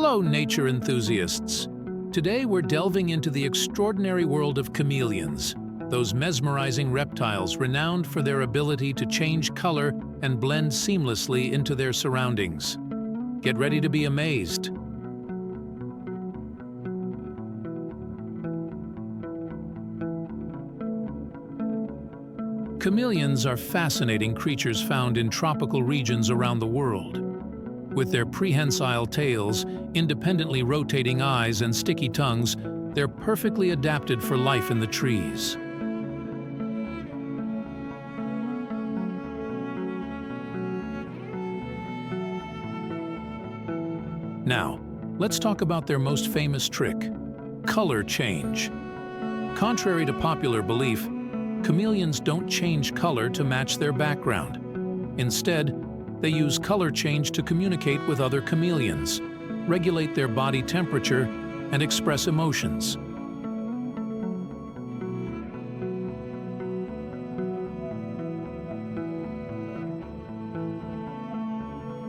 Hello, nature enthusiasts! Today we're delving into the extraordinary world of chameleons, those mesmerizing reptiles renowned for their ability to change color and blend seamlessly into their surroundings. Get ready to be amazed. Chameleons are fascinating creatures found in tropical regions around the world. With their prehensile tails, independently rotating eyes, and sticky tongues, they're perfectly adapted for life in the trees. Now, let's talk about their most famous trick: color change. Contrary to popular belief, chameleons don't change color to match their background. Instead, they use color change to communicate with other chameleons, regulate their body temperature, and express emotions.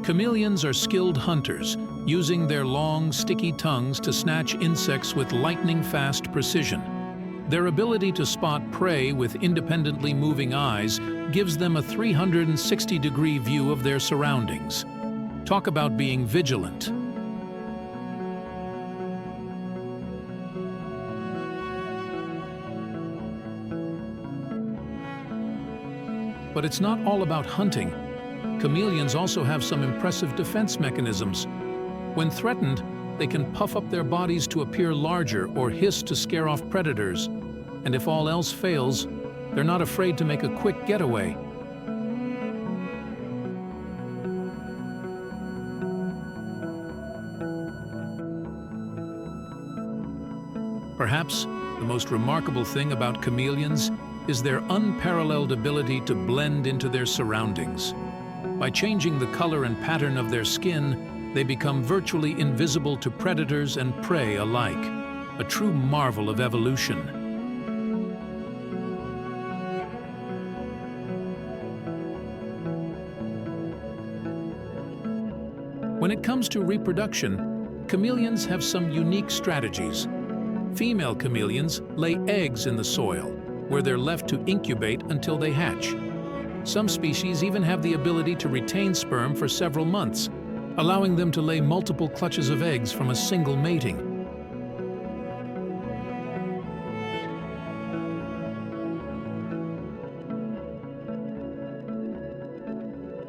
Chameleons are skilled hunters, using their long, sticky tongues to snatch insects with lightning-fast precision. Their ability to spot prey with independently moving eyes gives them a 360-degree view of their surroundings. Talk about being vigilant. But it's not all about hunting. Chameleons also have some impressive defense mechanisms. When threatened, they can puff up their bodies to appear larger or hiss to scare off predators. And if all else fails, they're not afraid to make a quick getaway. Perhaps the most remarkable thing about chameleons is their unparalleled ability to blend into their surroundings. By changing the color and pattern of their skin, they become virtually invisible to predators and prey alike, a true marvel of evolution. When it comes to reproduction, chameleons have some unique strategies. Female chameleons lay eggs in the soil, where they're left to incubate until they hatch. Some species even have the ability to retain sperm for several months, allowing them to lay multiple clutches of eggs from a single mating.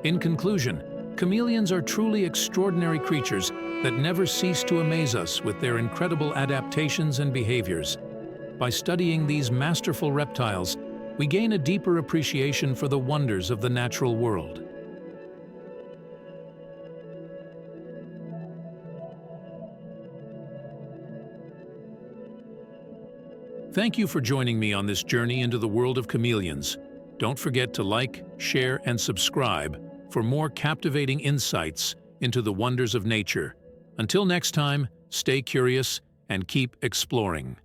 In conclusion, chameleons are truly extraordinary creatures that never cease to amaze us with their incredible adaptations and behaviors. By studying these masterful reptiles, we gain a deeper appreciation for the wonders of the natural world. Thank you for joining me on this journey into the world of chameleons. Don't forget to like, share, and subscribe for more captivating insights into the wonders of nature. Until next time, stay curious and keep exploring.